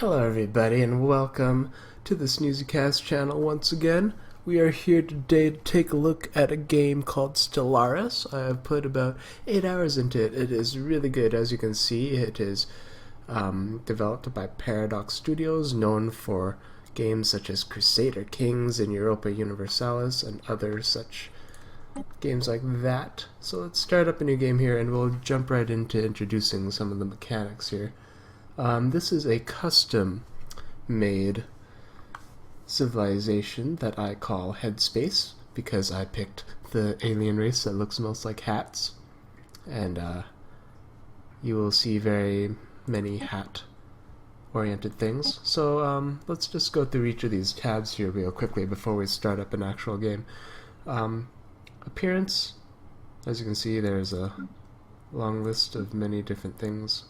Hello everybody and welcome to the Snoozy channel once again. We are here today to take a look at a game called Stellaris. I have put about 8 hours into it. It is really good. As you can see, it is developed by Paradox Studios, known for games such as Crusader Kings and Europa Universalis and other such games like that. So let's start up a new game here and we'll jump right into introducing some of the mechanics here. This is a custom-made civilization that I call Headspace because I picked the alien race that looks most like hats, and you will see very many hat-oriented things. So let's just go through each of these tabs here real quickly before we start up an actual game. Appearance, as you can see, there's a long list of many different things.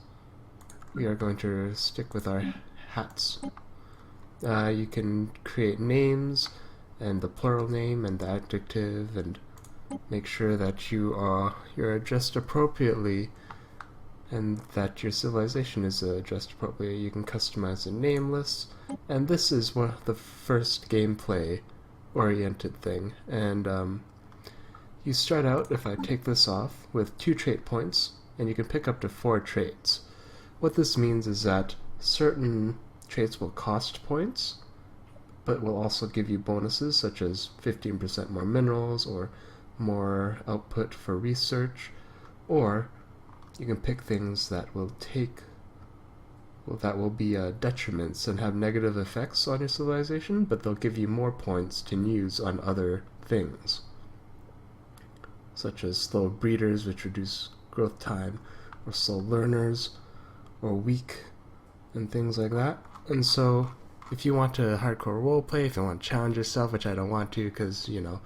We are going to stick with our hats. You can create names and the plural name and the adjective, and make sure that you're addressed appropriately and that your civilization is addressed appropriately. You can customize the name lists, and this is one of the first gameplay oriented thing. And you start out, if I take this off, with 2 trait points, and you can pick up to 4 traits. What this means is that certain traits will cost points, but will also give you bonuses such as 15% more minerals or more output for research, or you can pick things that will be detriments and have negative effects on your civilization, but they'll give you more points to use on other things, such as slow breeders, which reduce growth time, or slow learners, or weak, and things like that. And so if you want to hardcore roleplay, if you want to challenge yourself, which I don't want to because, you know,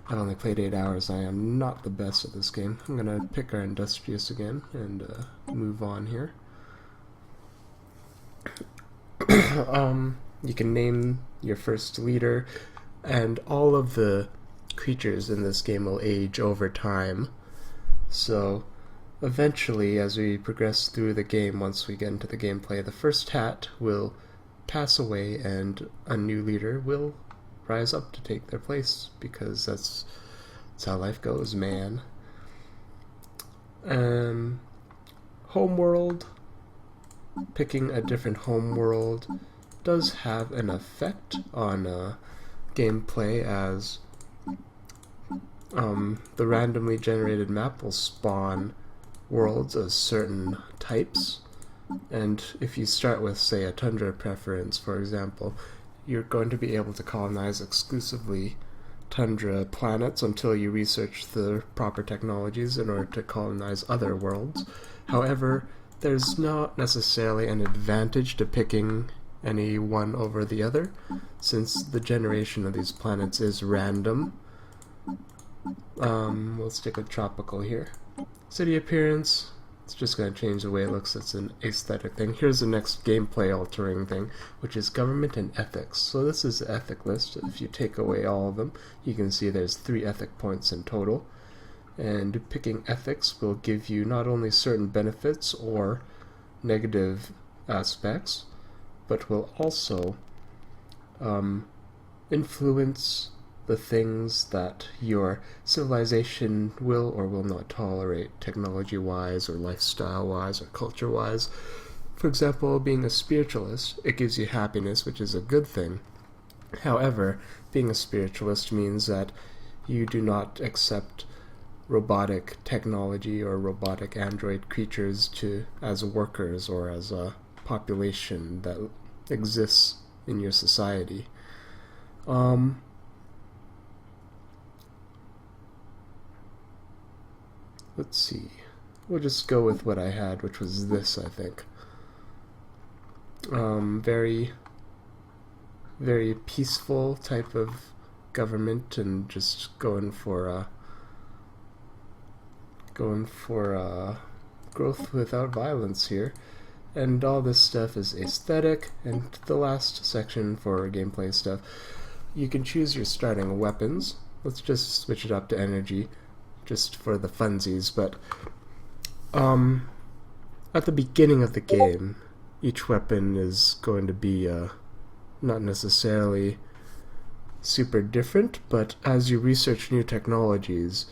I've only played 8 hours, I am not the best at this game. I'm going to pick our Industrious again and move on here. You can name your first leader, and all of the creatures in this game will age over time. So eventually, as we progress through the game, once we get into the gameplay, the first hat will pass away and a new leader will rise up to take their place, because that's how life goes, man. Homeworld. Picking a different homeworld does have an effect on gameplay, as the randomly generated map will spawn worlds of certain types, and if you start with, say, a tundra preference, for example, you're going to be able to colonize exclusively tundra planets until you research the proper technologies in order to colonize other worlds. However, there's not necessarily an advantage to picking any one over the other, since the generation of these planets is random. We'll stick with tropical here. City appearance, it's just going to change the way it looks. It's an aesthetic thing. Here's the next gameplay altering thing, which is government and ethics. So this is the ethic list. If you take away all of them, you can see there's 3 ethic points in total. And picking ethics will give you not only certain benefits or negative aspects, but will also influence the things that your civilization will or will not tolerate, technology-wise or lifestyle-wise or culture-wise. For example, being a spiritualist, it gives you happiness, which is a good thing. However, being a spiritualist means that you do not accept robotic technology or robotic android creatures as workers or as a population that exists in your society. Let's see. We'll just go with what I had, which was this, I think. Very, very peaceful type of government, and just going for growth without violence here. And all this stuff is aesthetic. And the last section for gameplay stuff, you can choose your starting weapons. Let's just switch it up to energy, just for the funsies. But at the beginning of the game, each weapon is going to be not necessarily super different, but as you research new technologies,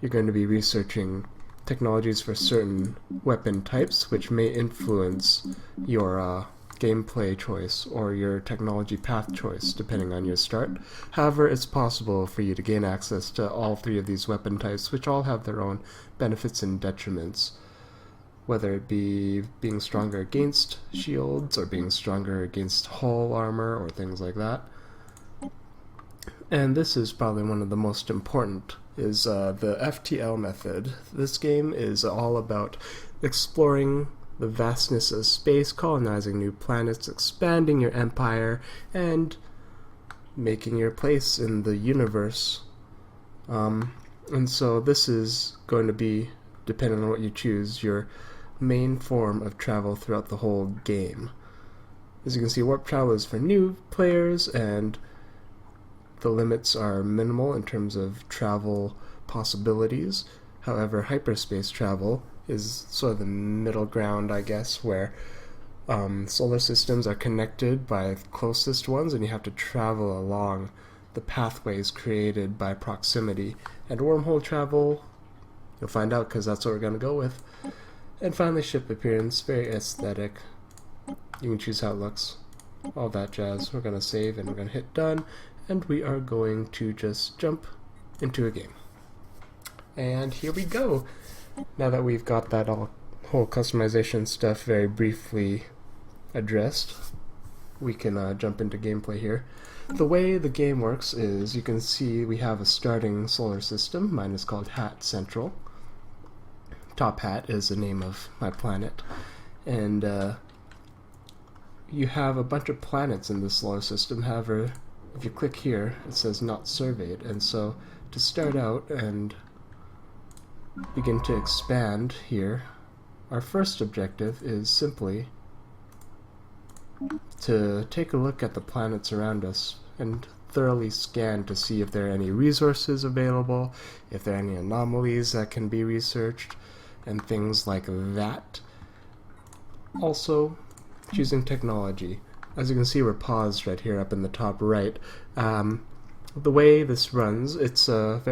you're going to be researching technologies for certain weapon types, which may influence your gameplay choice or your technology path choice, depending on your start. However, it's possible for you to gain access to all three of these weapon types, which all have their own benefits and detriments, whether it be being stronger against shields or being stronger against hull armor or things like that. And this is probably one of the most important, is the FTL method. This game is all about exploring the vastness of space, colonizing new planets, expanding your empire, and making your place in the universe. And so this is going to be, depending on what you choose, your main form of travel throughout the whole game. As you can see, warp travel is for new players, and the limits are minimal in terms of travel possibilities. However, hyperspace travel is sort of the middle ground, I guess, where solar systems are connected by the closest ones, and you have to travel along the pathways created by proximity. And wormhole travel, you'll find out, because that's what we're going to go with. And finally, ship appearance, very aesthetic. You can choose how it looks, all that jazz. We're going to save, and we're going to hit done. And we are going to just jump into a game. And here we go. Now that we've got that whole customization stuff very briefly addressed, we can jump into gameplay here. The way the game works is, you can see we have a starting solar system. Mine is called Hat Central. Top Hat is the name of my planet. And you have a bunch of planets in the solar system. However, if you click here, it says not surveyed, and so to start out and begin to expand here, our first objective is simply to take a look at the planets around us and thoroughly scan to see if there are any resources available, if there are any anomalies that can be researched, and things like that. Also, choosing technology. As you can see, we're paused right here up in the top right. The way this runs, it's got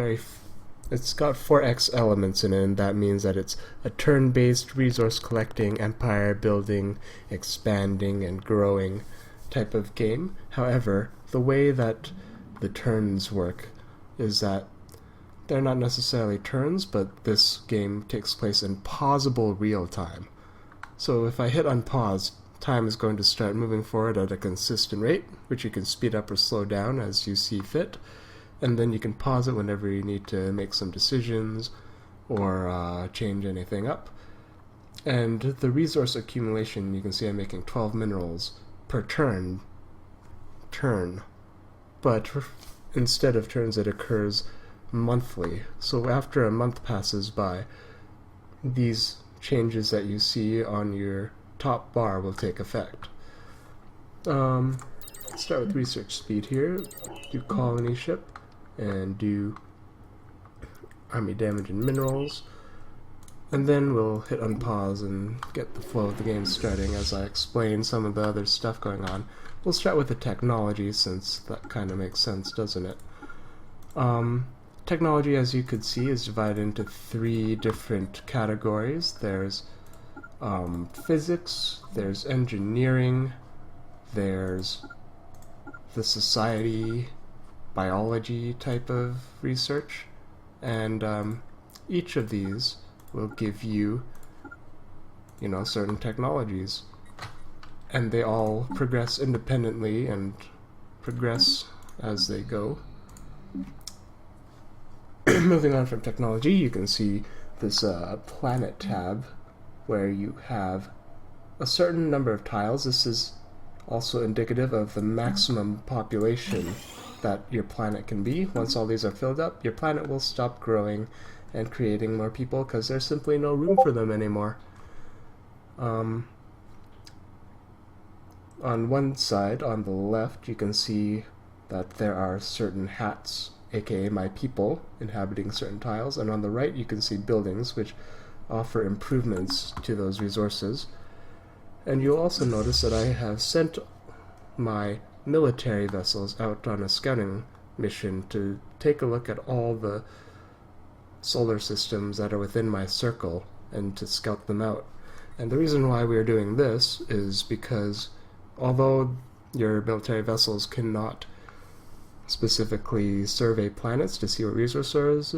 4x elements in it, and that means that it's a turn-based resource collecting, empire building, expanding, and growing type of game. However, the way that the turns work is that they're not necessarily turns, but this game takes place in pausable real time. So if I hit unpause, time is going to start moving forward at a consistent rate, which you can speed up or slow down as you see fit, and then you can pause it whenever you need to make some decisions or change anything up. And the resource accumulation, you can see I'm making 12 minerals per turn, but instead of turns it occurs monthly. So after a month passes by, these changes that you see on your top bar will take effect. Let's start with research speed here. Do colony ship and do army damage and minerals, and then we'll hit unpause and get the flow of the game starting as I explain some of the other stuff going on. We'll start with the technology, since that kind of makes sense, doesn't it? Technology, as you could see, is divided into 3 different categories. There's physics, there's engineering, there's the society, biology type of research, and each of these will give you, certain technologies, and they all progress independently and progress as they go. Moving on from technology, you can see this planet tab where you have a certain number of tiles. This is also indicative of the maximum population that your planet can be. Once all these are filled up, your planet will stop growing and creating more people because there's simply no room for them anymore. On one side, on the left, you can see that there are certain hats, aka my people, inhabiting certain tiles, and on the right you can see buildings which offer improvements to those resources. And you'll also notice that I have sent my military vessels out on a scouting mission to take a look at all the solar systems that are within my circle and to scout them out. And the reason why we are doing this is because although your military vessels cannot specifically survey planets to see what resources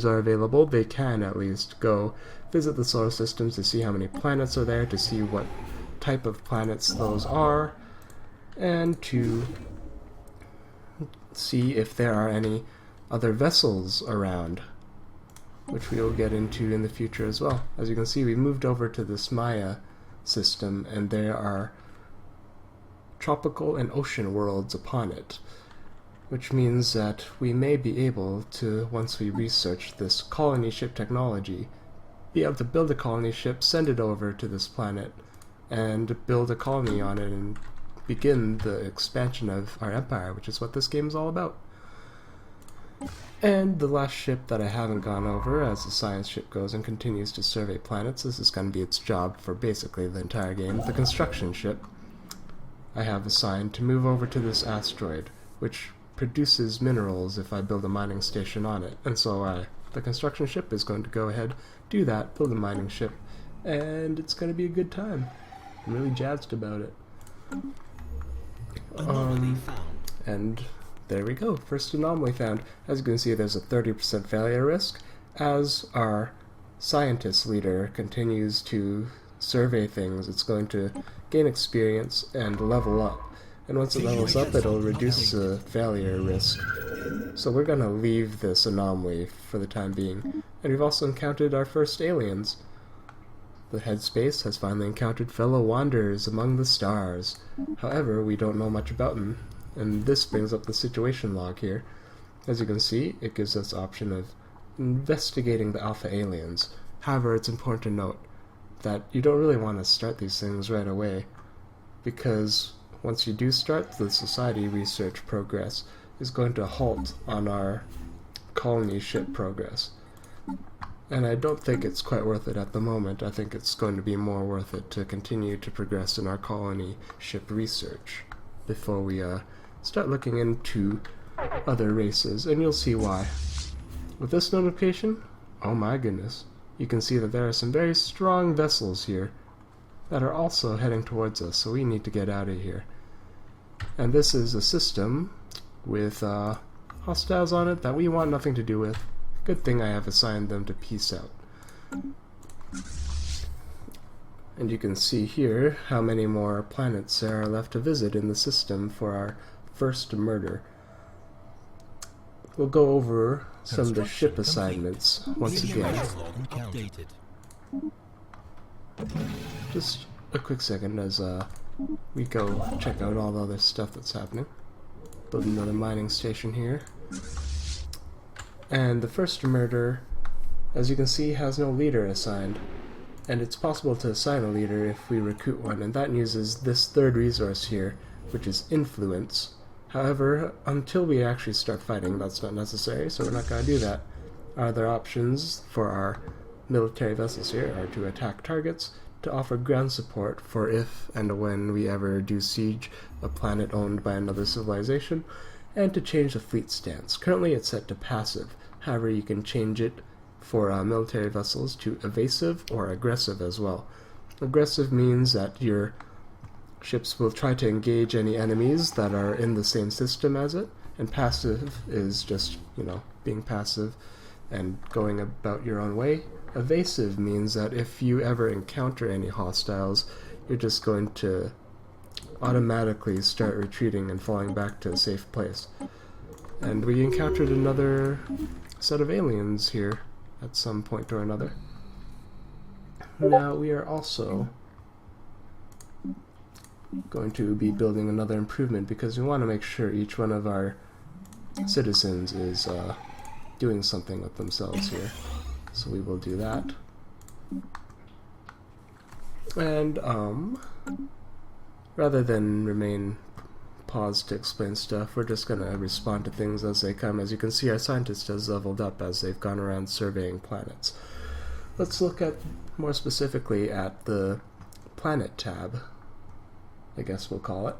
are available, they can at least go visit the solar systems to see how many planets are there, to see what type of planets those are, and to see if there are any other vessels around, which we will get into in the future as well. As you can see, we moved over to this Maya system, and there are tropical and ocean worlds upon it, which means that we may be able to, once we research this colony ship technology, be able to build a colony ship, send it over to this planet, and build a colony on it and begin the expansion of our empire, which is what this game is all about. And the last ship that I haven't gone over, as the science ship goes and continues to survey planets, this is going to be its job for basically the entire game, the construction ship. I have assigned to move over to this asteroid, which produces minerals if I build a mining station on it. And so the construction ship is going to go ahead, do that, build a mining ship, and it's going to be a good time. I'm really jazzed about it. And there we go, first anomaly found. As you can see, there's a 30% failure risk. As our scientist leader continues to survey things, it's going to gain experience and level up. And once it levels up, it'll reduce the failure risk. So we're going to leave this anomaly for the time being. And we've also encountered our first aliens. The headspace has finally encountered fellow wanderers among the stars. However, we don't know much about them. And this brings up the situation log here. As you can see, it gives us the option of investigating the alpha aliens. However, it's important to note that you don't really want to start these things right away, because once you do start, the society research progress is going to halt on our colony ship progress. And I don't think it's quite worth it at the moment. I think it's going to be more worth it to continue to progress in our colony ship research before we start looking into other races, and you'll see why. With this notification, oh my goodness, you can see that there are some very strong vessels here that are also heading towards us, so we need to get out of here. And this is a system with hostiles on it that we want nothing to do with. Good thing I have assigned them to peace out. And you can see here how many more planets there are left to visit in the system for our first murder. We'll go over some of the ship assignments once again. Just a quick second as we go check out all the other stuff that's happening. Build another mining station here. And the first murder, as you can see, has no leader assigned. And it's possible to assign a leader if we recruit one, and that uses this third resource here, which is influence. However, until we actually start fighting, that's not necessary, so we're not going to do that. Our other options for our military vessels here are to attack targets, to offer ground support for if and when we ever do siege a planet owned by another civilization, and to change the fleet stance. Currently it's set to passive, however you can change it for military vessels to evasive or aggressive as well. Aggressive means that your ships will try to engage any enemies that are in the same system as it, and passive is just, being passive and going about your own way. Evasive means that if you ever encounter any hostiles, you're just going to automatically start retreating and falling back to a safe place. And we encountered another set of aliens here at some point or another. Now we are also going to be building another improvement because we want to make sure each one of our citizens is doing something with themselves here. So we will do that. And rather than remain paused to explain stuff, we're just going to respond to things as they come. As you can see, our scientist has leveled up as they've gone around surveying planets. Let's look at more specifically at the Planet tab, I guess we'll call it.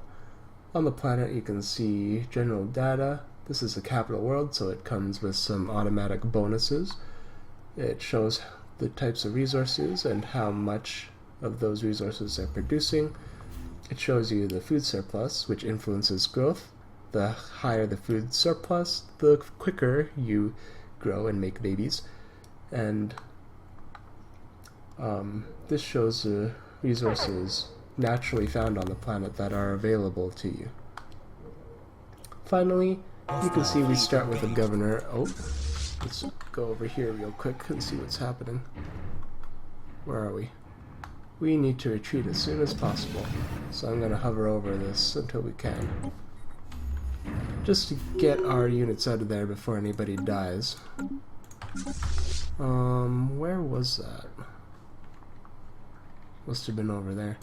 On the planet you can see general data. This is a capital world, so it comes with some automatic bonuses. It shows the types of resources and how much of those resources they're producing. It shows you the food surplus, which influences growth. The higher the food surplus, the quicker you grow and make babies. And this shows the resources naturally found on the planet that are available to you. Finally, you can see we start with a governor. Oh, let's go over here real quick and see what's happening. Where are we? We need to retreat as soon as possible, so I'm going to hover over this until we can. Just to get our units out of there before anybody dies. Where was that? Must have been over there.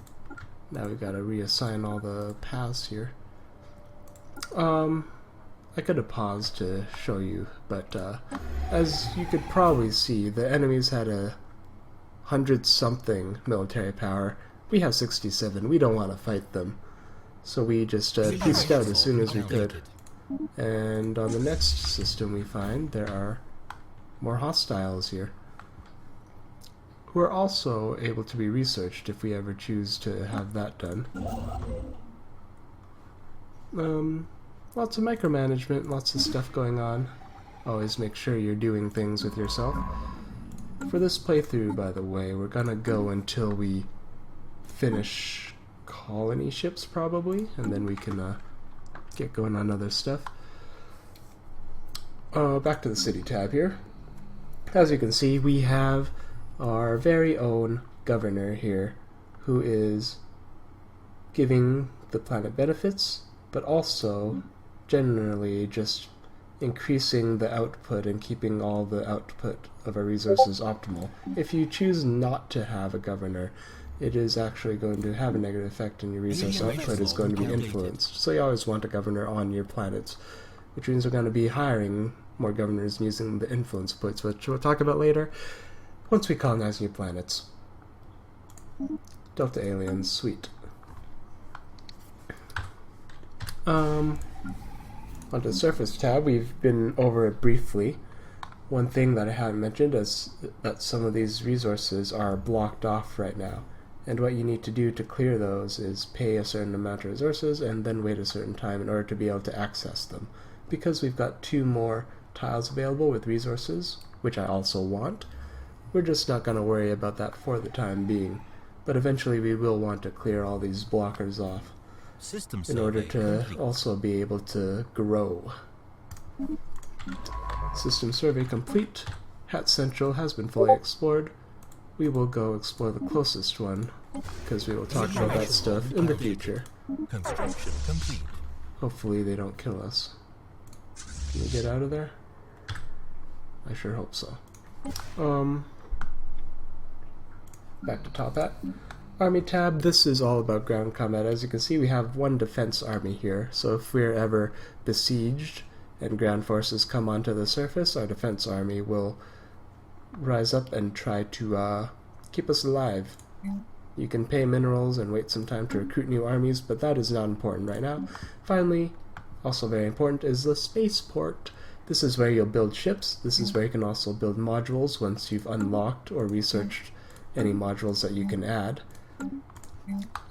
Now we gotta reassign all the paths here. I could have paused to show you, but as you could probably see, the enemies had 100-something military power. We have 67. We don't want to fight them. So we just pieced out as soon as we could. And on the next system we find there are more hostiles here, who are also able to be researched if we ever choose to have that done. Lots of micromanagement, lots of stuff going on. Always make sure you're doing things with yourself. For this playthrough, by the way, we're gonna go until we finish colony ships probably, and then we can get going on other stuff. Back to the city tab here. As you can see, we have our very own governor here, who is giving the planet benefits, but also generally just increasing the output and keeping all the output of our resources optimal. If you choose not to have a governor, it is actually going to have a negative effect, and your resource output is going to be influenced. So you always want a governor on your planets, which means we're going to be hiring more governors and using the influence points, which we'll talk about later once we colonize new planets. Delta aliens, sweet. Onto the surface tab, we've been over it briefly. One thing that I haven't mentioned is that some of these resources are blocked off right now. And what you need to do to clear those is pay a certain amount of resources and then wait a certain time in order to be able to access them. Because we've got 2 more tiles available with resources, which I also want, we're just not going to worry about that for the time being. But eventually we will want to clear all these blockers off in order to also be able to grow. System survey complete. Hat Central has been fully explored. We will go explore the closest one, because we will talk about that stuff in the future. Construction complete. Hopefully they don't kill us. Can we get out of there? I sure hope so. Back to top hat. Army tab, this is all about ground combat. As you can see, we have 1 defense army here, so if we're ever besieged and ground forces come onto the surface, our defense army will rise up and try to keep us alive. You can pay minerals and wait some time to recruit new armies, but that is not important right now. Finally, also very important, is the spaceport. This is where you'll build ships. This is where you can also build modules once you've unlocked or researched any modules that you can add.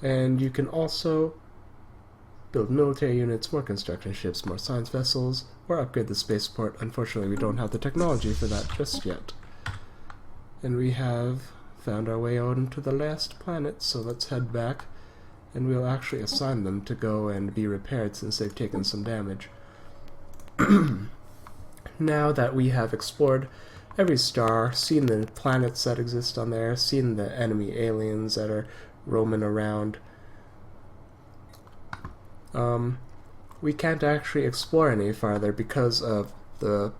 And you can also build military units, more construction ships, more science vessels, or upgrade the spaceport. Unfortunately, we don't have the technology for that just yet. And we have found our way on to the last planet, so let's head back, and we'll actually assign them to go and be repaired since they've taken some damage. Now that we have explored every star, seen the planets that exist on there, seen the enemy aliens that are roaming around, we can't actually explore any farther because of the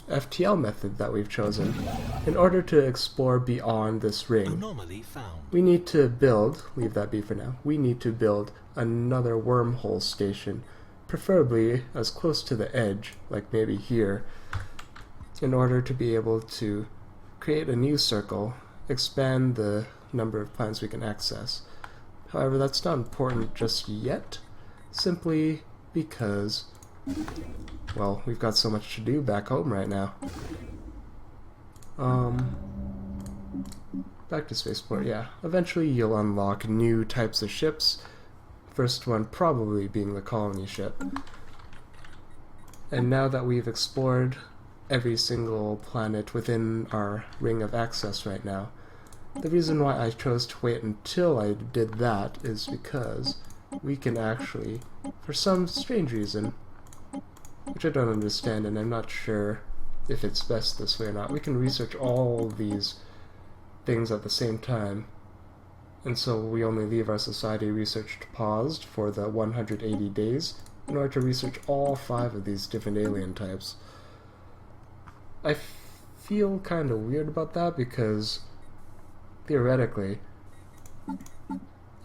FTL method that we've chosen. In order to explore beyond this ring, we need to build, leave that be for now, we need to build another wormhole station, preferably as close to the edge, like maybe here, in order to be able to create a new circle, expand the number of planets we can access. However, that's not important just yet, simply because, well, we've got so much to do back home right now. Back to spaceport, yeah. Eventually you'll unlock new types of ships. First one probably being the colony ship. And now that we've explored every single planet within our ring of access right now, the reason why I chose to wait until I did that is because we can actually, for some strange reason, which I don't understand and I'm not sure if it's best this way or not, we can research all these things at the same time. And so we only leave our society research paused for the 180 days in order to research all 5 of these different alien types. I feel kind of weird about that because theoretically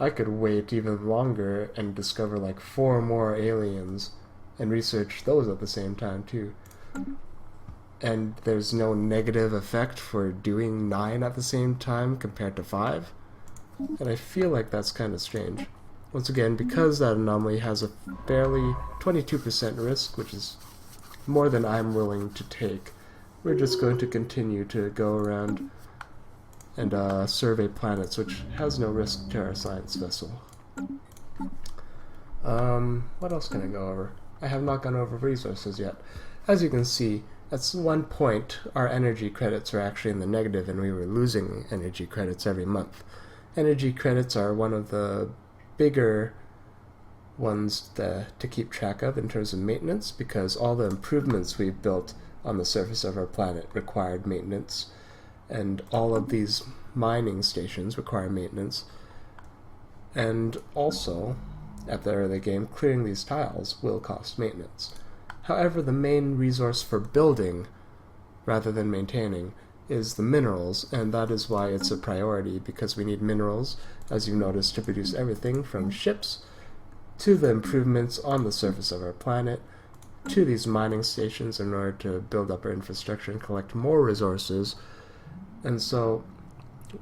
I could wait even longer and discover like 4 more aliens and research those at the same time too. And there's no negative effect for doing 9 at the same time compared to 5. And I feel like that's kind of strange. Once again, because that anomaly has a barely 22% risk, which is more than I'm willing to take, we're just going to continue to go around and survey planets, which has no risk to our science vessel. What else can I go over? I have not gone over resources yet. As you can see, at one point our energy credits were actually in the negative and we were losing energy credits every month. Energy credits are one of the bigger ones to keep track of in terms of maintenance, because all the improvements we've built on the surface of our planet required maintenance, and all of these mining stations require maintenance. And also, at the early game, clearing these tiles will cost maintenance. However, the main resource for building, rather than maintaining, is the minerals, and that is why it's a priority, because we need minerals, as you've noticed, to produce everything from ships to the improvements on the surface of our planet to these mining stations in order to build up our infrastructure and collect more resources. And so,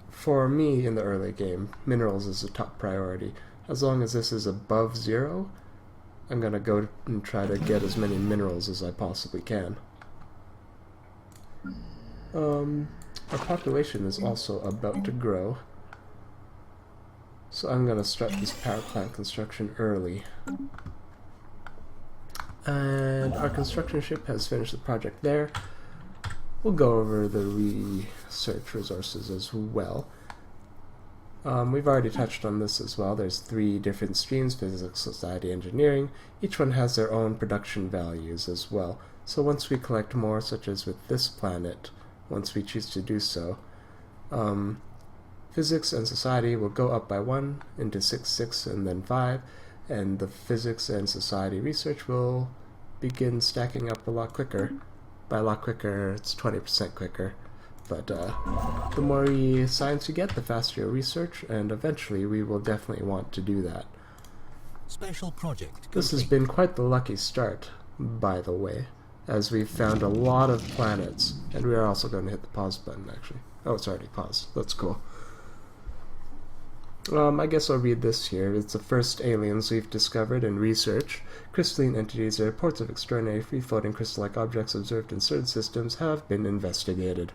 for me in the early game, minerals is a top priority. As long as this is above 0, I'm gonna go and try to get as many minerals as I possibly can. Our population is also about to grow, so I'm gonna start this power plant construction early. And our construction ship has finished the project there. We'll go over the research resources as well. We've already touched on this as well. There's 3 different streams: physics, society, engineering. Each one has their own production values as well. So once we collect more, such as with this planet, once we choose to do so, physics and society will go up by 1 into 6, 6, and then 5, and the physics and society research will begin stacking up a lot quicker. By a lot quicker, it's 20% quicker. But the more science you get, the faster your research, and eventually we will definitely want to do that. Special project. This has been quite the lucky start, by the way, as we've found a lot of planets, and we are also going to hit the pause button, actually. Oh, it's already paused. That's cool. I guess I'll read this here. It's the first aliens we've discovered and researched. Crystalline entities or reports of extraordinary free-floating crystal-like objects observed in certain systems have been investigated.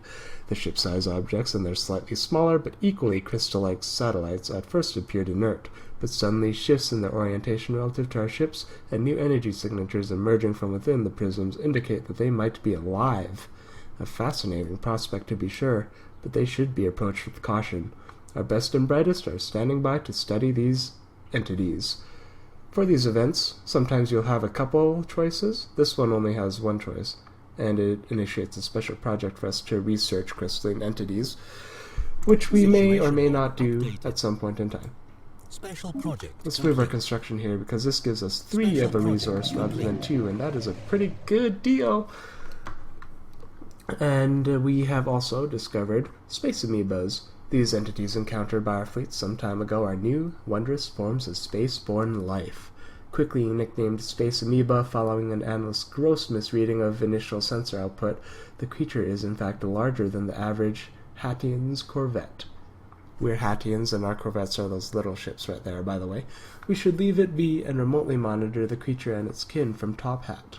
The ship-sized objects and their slightly smaller but equally crystal-like satellites at first appeared inert, but suddenly shifts in their orientation relative to our ships and new energy signatures emerging from within the prisms indicate that they might be alive. A fascinating prospect to be sure, but they should be approached with caution. Our best and brightest are standing by to study these entities. For these events, sometimes you'll have a couple choices. This one only has one choice, and it initiates a special project for us to research crystalline entities, which we may or may not do at some point in time. Special project. Let's move our construction here, because this gives us 3 of a resource rather than 2, and that is a pretty good deal. And we have also discovered space amoebas. These entities encountered by our fleet some time ago are new, wondrous forms of space-borne life. Quickly nicknamed space amoeba following an analyst's gross misreading of initial sensor output, the creature is in fact larger than the average Hattian's corvette. we're Hattians and our corvettes are those little ships right there, by the way, we should leave it be and remotely monitor the creature and its kin from Top Hat.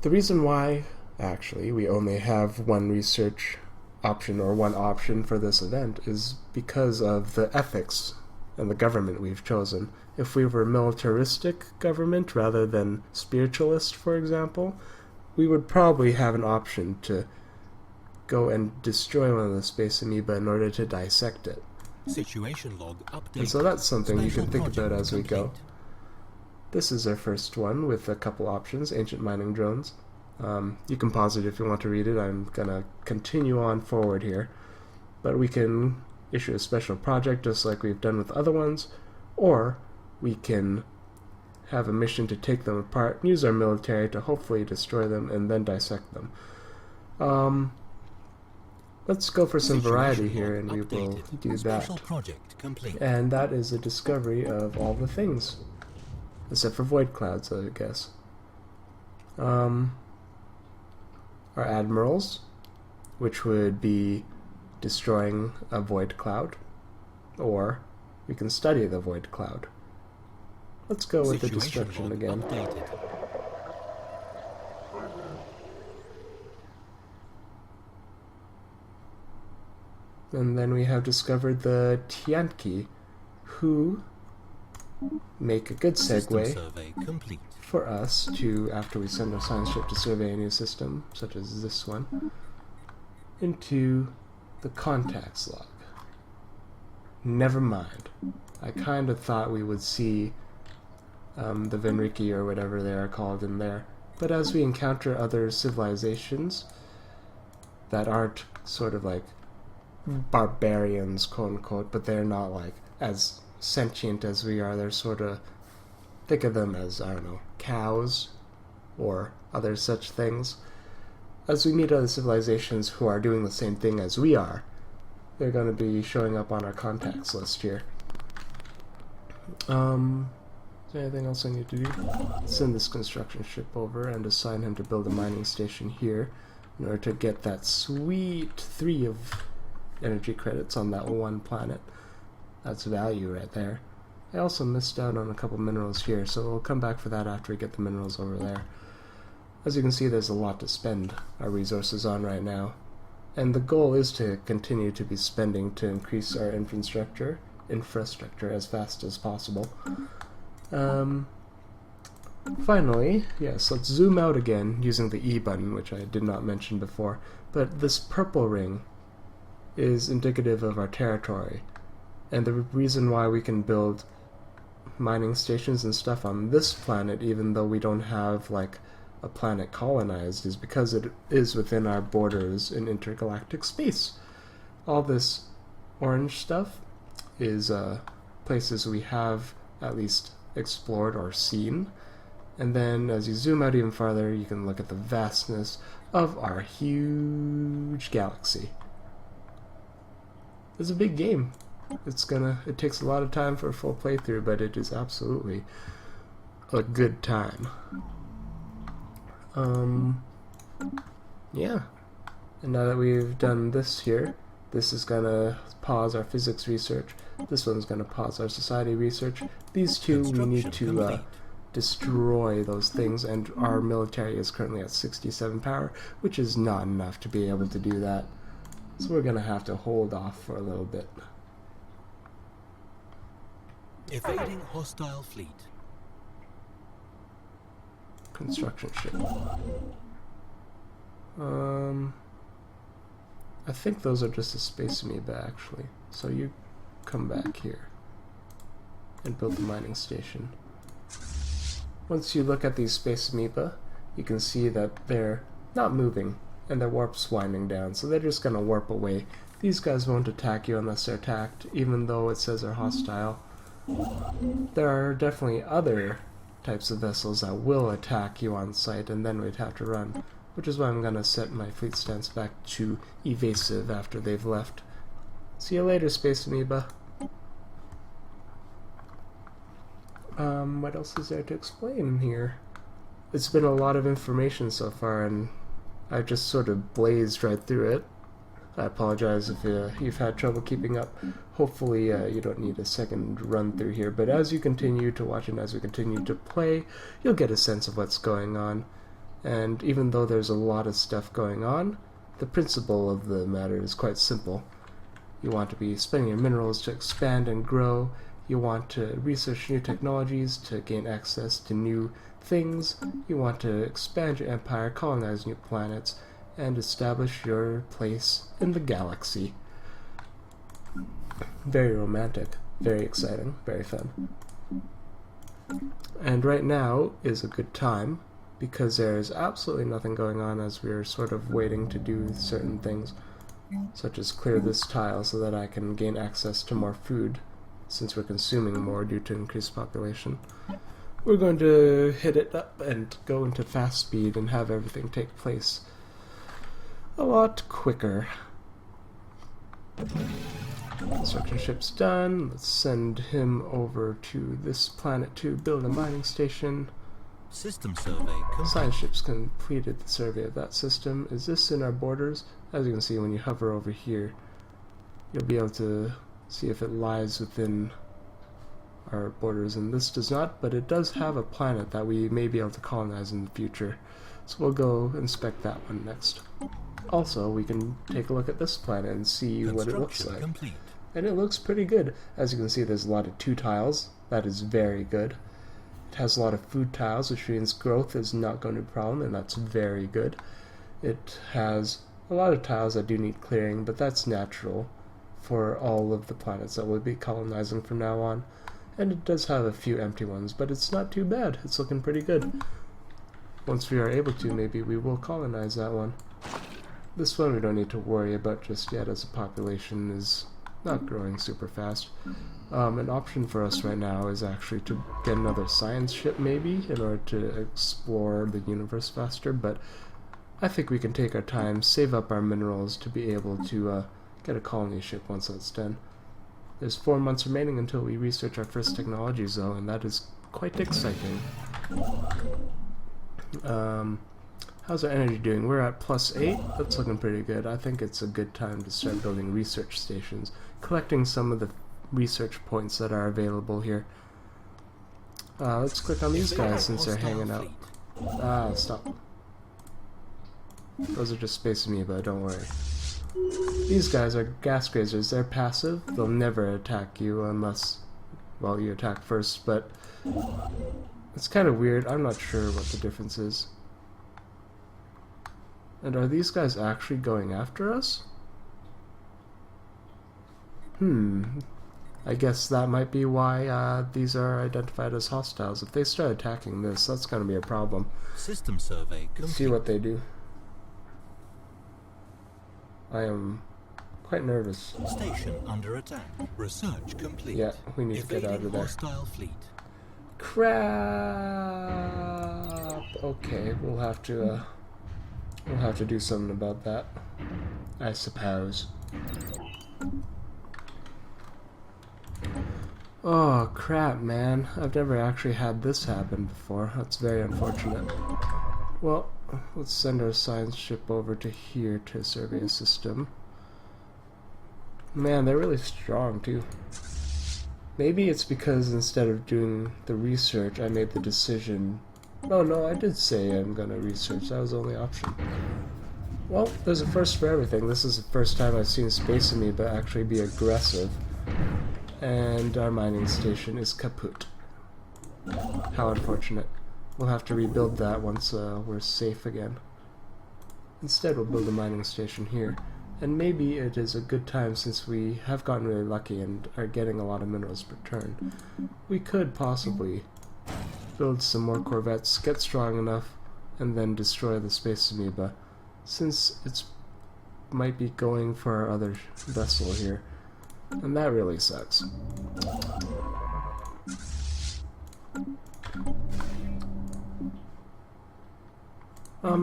The reason why, actually, we only have one research option or one option for this event is because of the ethics and the government we've chosen. If we were militaristic government rather than spiritualist, for example, we would probably have an option to go and destroy one of the space amoeba in order to dissect it. Situation log update. And so that's something you Special can think project about as we go. complete. This is our first one with a couple options, ancient mining drones. You can pause it if you want to read it. I'm going to continue on forward here. But we can issue a special project just like we've done with other ones, or we can have a mission to take them apart, use our military to hopefully destroy them, and then dissect them. Let's go for some variety here, and we will do that. Special project complete. And that is a discovery of all the things. Except for void clouds, I guess. Our admirals, which would be destroying a void cloud, or we can study the void cloud. Let's go with the Situation destruction log again. updated. And then we have discovered the Tianki, who make a good System segue survey complete. for us to, after we send our science ship to survey a new system, such as this one, into the contacts log. Never mind. I kind of thought we would see the Venriki or whatever they are called in there, but as we encounter other civilizations that aren't sort of like barbarians, quote unquote, but they're not like as sentient as we are, they're sort of, think of them as, I don't know, cows or other such things. As we meet other civilizations who are doing the same thing as we are, they're going to be showing up on our contacts list here. Is there anything else I need to do? Send this construction ship over and assign him to build a mining station here in order to get that sweet 3 of energy credits on that one planet. That's value right there. I also missed out on a couple minerals here, so we'll come back for that after we get the minerals over there. As you can see, there's a lot to spend our resources on right now, and the goal is to continue to be spending to increase our infrastructure as fast as possible. Finally, yes, let's zoom out again using the E button, which I did not mention before, but this purple ring is indicative of our territory. And the reason why we can build mining stations and stuff on this planet, even though we don't have like a planet colonized, is because it is within our borders in intergalactic space. All this orange stuff is places we have at least explored or seen. And then as you zoom out even farther, you can look at the vastness of our huge galaxy. It's a big game. It takes a lot of time for a full playthrough, but it is absolutely a good time. Yeah. And now that we've done this here, this is gonna pause our physics research. This one's gonna pause our society research. These two we need to destroy those things, and our military is currently at 67 power, which is not enough to be able to do that. So we're gonna have to hold off for a little bit. Evading hostile fleet. Construction ship. I think those are just a space amoeba actually. So you come back here and build the mining station. Once you look at these space amoeba, you can see that they're not moving and their warp's winding down, so they're just gonna warp away. These guys won't attack you unless they're attacked, even though it says they're hostile. There are definitely other types of vessels that will attack you on sight, and then we'd have to run, which is why I'm gonna set my fleet stance back to evasive after they've left. See you later, space amoeba. What else is there to explain here? It's been a lot of information so far, and I just sort of blazed right through it. I apologize if you've had trouble keeping up. Hopefully you don't need a second run through here, but as you continue to watch and as we continue to play, you'll get a sense of what's going on. And even though there's a lot of stuff going on, the principle of the matter is quite simple. You want to be spending your minerals to expand and grow. You want to research new technologies to gain access to new things. You want to expand your empire, colonize new planets, and establish your place in the galaxy. Very romantic, very exciting, very fun. And right now is a good time because there's absolutely nothing going on as we're sort of waiting to do certain things, such as clear this tile so that I can gain access to more food, since we're consuming more due to increased population. We're going to hit it up and go into fast speed and have everything take place a lot quicker. Construction ship's done. Let's send him over to this planet to build a mining station. System survey complete. Science ship's completed the survey of that system. Is this in our borders? As you can see, when you hover over here, you'll be able to see if it lies within our borders, and this does not, but it does have a planet that we may be able to colonize in the future. So we'll go inspect that one next. Also, we can take a look at this planet and see what it looks like. Complete. And it looks pretty good. As you can see, there's a lot of 2 tiles. That is very good. It has a lot of food tiles, which means growth is not going to be a problem, and that's very good. It has a lot of tiles that do need clearing, but that's natural for all of the planets that we'll be colonizing from now on. And it does have a few empty ones, but it's not too bad. It's looking pretty good. Once we are able to, maybe we will colonize that one. This one we don't need to worry about just yet, as the population is not growing super fast. An option for us right now is actually to get another science ship, maybe, in order to explore the universe faster, but I think we can take our time, save up our minerals to be able to get a colony ship once that's done. There's 4 months remaining until we research our first technologies, though, and that is quite exciting. How's our energy doing? We're at +8. That's looking pretty good. I think it's a good time to start building research stations, collecting some of the research points that are available here. Let's click on these guys since they're hanging out. Stop. Those are just space amoeba, don't worry. These guys are gas grazers. They're passive. They'll never attack you unless, well, you attack first, but it's kind of weird. I'm not sure what the difference is. And are these guys actually going after us? I guess that might be why these are identified as hostiles. If they start attacking this, that's going to be a problem. System survey complete. See what they do. I am quite nervous. Station under attack. Research complete. Yeah, we need to get out of there. Hostile fleet. Crap. Okay, we'll have to do something about that, I suppose. Oh crap, man! I've never actually had this happen before. That's very unfortunate. Well, let's send our science ship over to here to survey a system. Man, they're really strong too. Maybe it's because instead of doing the research, I made the decision. Oh no, I did say I'm gonna research. That was the only option. Well, there's a first for everything. This is the first time I've seen Space Amoeba actually be aggressive. And our mining station is kaput. How unfortunate. We'll have to rebuild that once we're safe again. Instead, we'll build a mining station here. And maybe it is a good time, since we have gotten really lucky and are getting a lot of minerals per turn. We could possibly build some more corvettes, get strong enough, and then destroy the Space Amoeba, since it's might be going for our other vessel here. And that really sucks.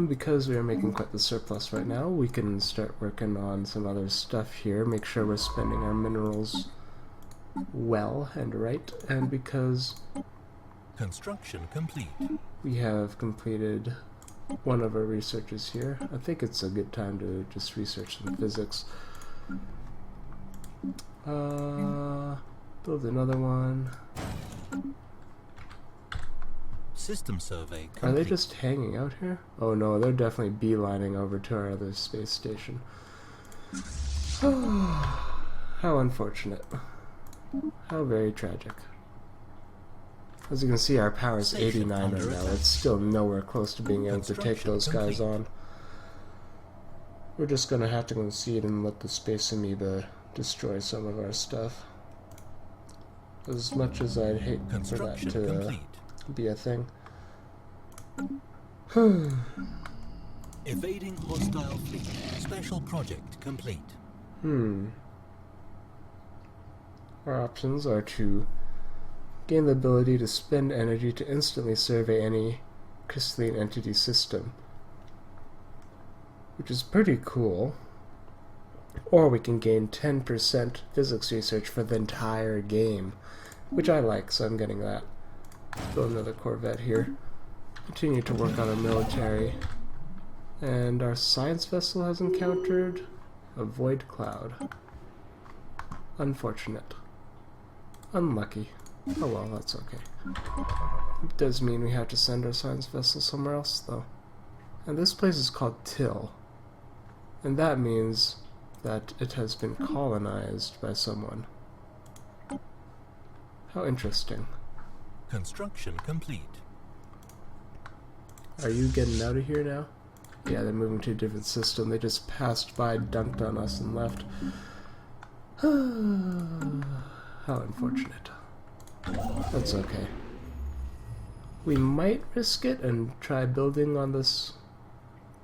Because we are making quite the surplus right now, we can start working on some other stuff here, make sure we're spending our minerals well and right, and because construction complete. we have completed one of our researchers here. I think it's a good time to just research some physics. Build another one. System survey complete. Are they just hanging out here? Oh no, they're definitely beelining over to our other space station. How unfortunate. How very tragic. As you can see, our power is 89 right now. It's still nowhere close to being able to take those guys on. We're just gonna have to concede and let the space amoeba destroy some of our stuff. As much as I'd hate for that to be a thing. Evading hostile fleet. Special project complete. Our options are to gain the ability to spend energy to instantly survey any crystalline entity system, which is pretty cool. Or we can gain 10% physics research for the entire game, which I like, so I'm getting that. Build another Corvette here. Continue to work on our military. And our science vessel has encountered a void cloud. Unfortunate. Unlucky. Oh well, that's okay. It does mean we have to send our science vessel somewhere else, though. And this place is called Till. And that means that it has been colonized by someone. How interesting. Construction complete. Are you getting out of here now? Yeah, they're moving to a different system. They just passed by, dunked on us, and left. How unfortunate. That's okay. We might risk it and try building on this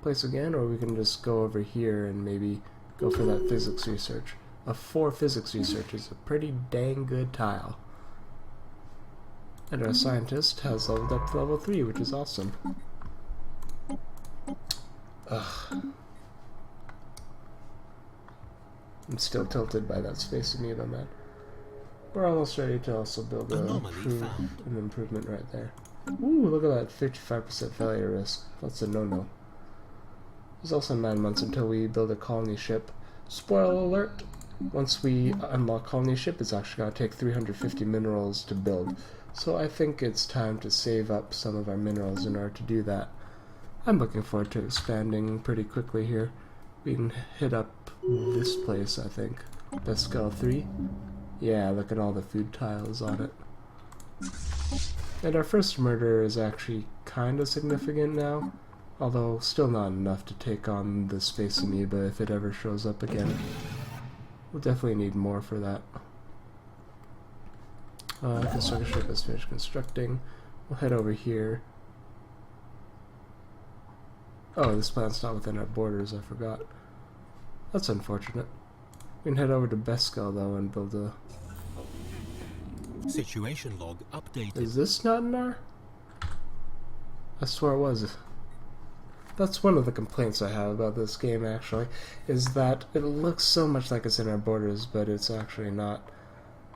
place again, or we can just go over here and maybe go for that physics research. A 4 physics research is a pretty dang good tile. And our scientist has leveled up to level 3, which is awesome. Ugh. I'm still tilted by that space amoeba, man. We're almost ready to also build an improvement right there. Ooh, look at that 55% failure risk. That's a no-no. There's also 9 months until we build a colony ship. Spoiler alert! Once we unlock colony ship, it's actually going to take 350 minerals to build. So I think it's time to save up some of our minerals in order to do that. I'm looking forward to expanding pretty quickly here. We can hit up this place, I think. Bescal 3. Yeah, look at all the food tiles on it. And our first murder is actually kind of significant now, although still not enough to take on the space amoeba if it ever shows up again. We'll definitely need more for that. Construction ship is finished constructing. We'll head over here. Oh, this planet's not within our borders, I forgot. That's unfortunate. We can head over to Bescal though and build a... Situation log updated. Is this not in our... I swear it was. That's one of the complaints I have about this game, actually, is that it looks so much like it's in our borders, but it's actually not.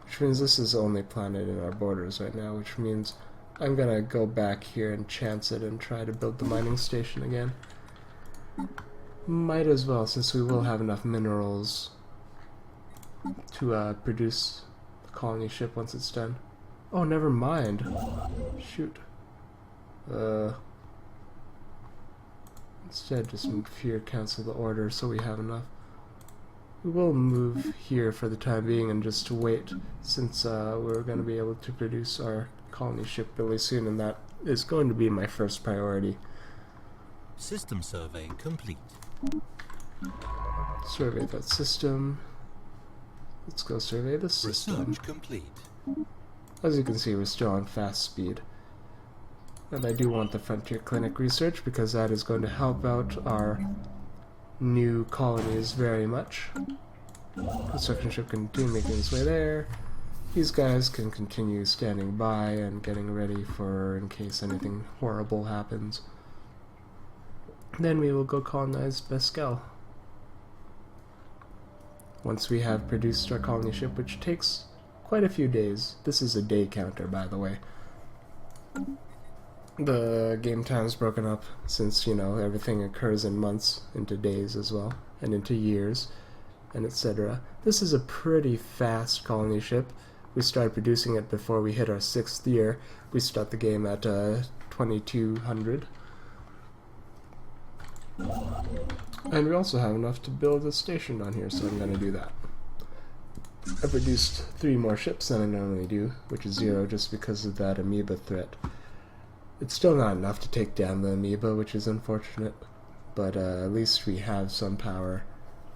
Which means this is the only planet in our borders right now, which means I'm gonna go back here and chance it and try to build the mining station again. Might as well, since we will have enough minerals to produce the colony ship once it's done. Oh, never mind. Shoot. Instead, just move here, cancel the order so we have enough. We will move here for the time being and just wait, since we're going to be able to produce our colony ship really soon, and that is going to be my first priority. System survey complete. Survey that system. Let's go survey this system. Research complete. As you can see, we're still on fast speed. And I do want the Frontier Clinic research because that is going to help out our new colonies very much. Construction ship can continue making its way there. These guys can continue standing by and getting ready for in case anything horrible happens. Then we will go colonize Bescal. Once we have produced our colony ship, which takes quite a few days. This is a day counter, by the way. the game time's broken up since, you know, everything occurs in months into days as well, and into years, and etc. This is a pretty fast colony ship. We started producing it before we hit our 6th year. We start the game at 2200. And we also have enough to build a station on here, so I'm going to do that. I produced 3 more ships than I normally do, which is 0 just because of that amoeba threat. It's still not enough to take down the amoeba, which is unfortunate, but at least we have some power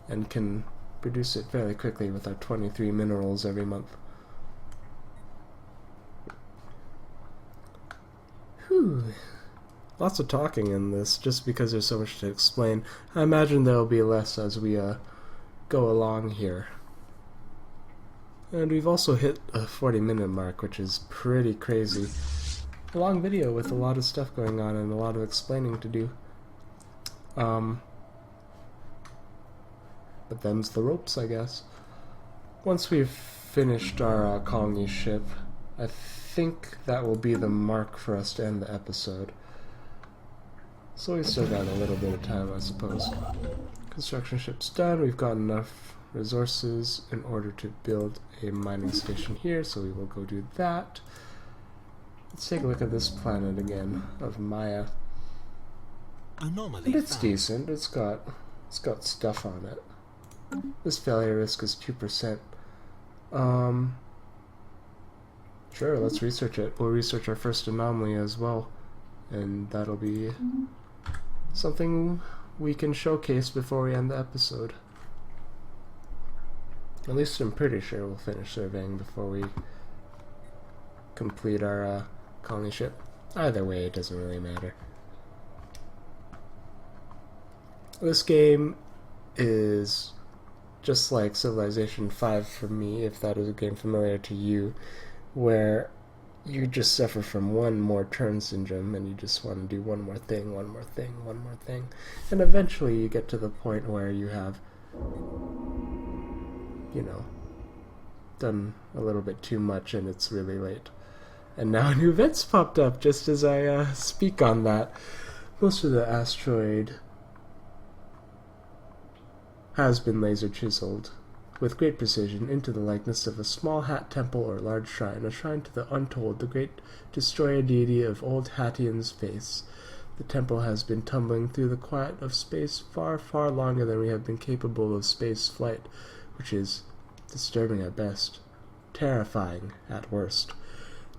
and can produce it fairly quickly with our 23 minerals every month. Whew. Lots of talking in this, just because there's so much to explain. I imagine there will be less as we go along here. And we've also hit a 40-minute mark, which is pretty crazy. A long video with a lot of stuff going on and a lot of explaining to do. But them's the ropes, I guess. Once we've finished our colony ship, I think that will be the mark for us to end the episode. So we still got a little bit of time, I suppose. Construction ship's done. We've got enough resources in order to build a mining station here, so we will go do that. Let's take a look at this planet again, of Maya. Anomaly And it's found. decent. It's got stuff on it. This failure risk is 2%. Sure, let's research it. We'll research our first anomaly as well, and that'll be something we can showcase before we end the episode. At least I'm pretty sure we'll finish surveying before we complete our colony ship. Either way, it doesn't really matter. This game is just like Civilization 5 for me, if that is a game familiar to you, where you just suffer from one more turn syndrome and you just want to do one more thing, one more thing, one more thing. And eventually you get to the point where you have, you know, done a little bit too much and it's really late. And now new events popped up just as I speak on that. Most of the asteroid has been laser chiseled with great precision into the likeness of a small hat temple or large shrine, a shrine to the untold, the great destroyer deity of old Hattian's face. The temple has been tumbling through the quiet of space far, far longer than we have been capable of space flight, which is disturbing at best, terrifying at worst.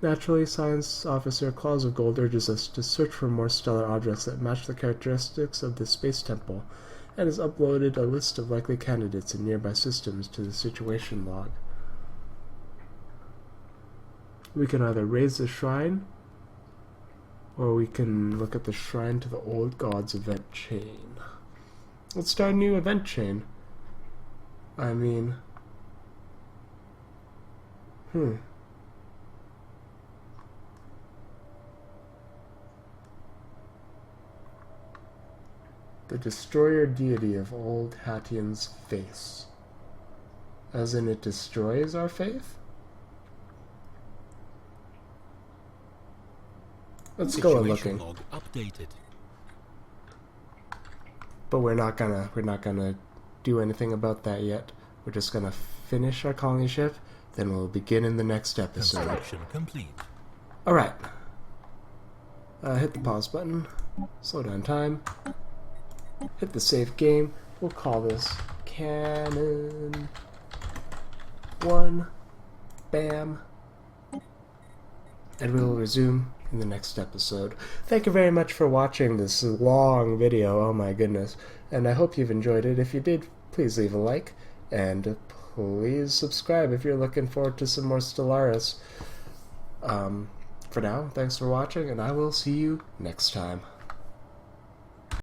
Naturally, Science Officer Claws of Gold urges us to search for more stellar objects that match the characteristics of the space temple, and has uploaded a list of likely candidates in nearby systems to the situation log. We can either raise the shrine, or we can look at the Shrine to the Old Gods event chain. Let's start a new event chain. I mean, the destroyer deity of old Hattian's face. As in it destroys our faith? Let's go Situation looking. log updated. But we're not gonna do anything about that yet. We're just gonna finish our colony ship, then we'll begin in the next episode. Construction complete. Alright. Hit the pause button. Slow down time. Hit the save game. We'll call this Cannon 1. Bam. And we'll resume in the next episode. Thank you very much for watching this long video. Oh my goodness. And I hope you've enjoyed it. If you did, please leave a like. And please subscribe if you're looking forward to some more Stellaris. For now, thanks for watching, and I will see you next time.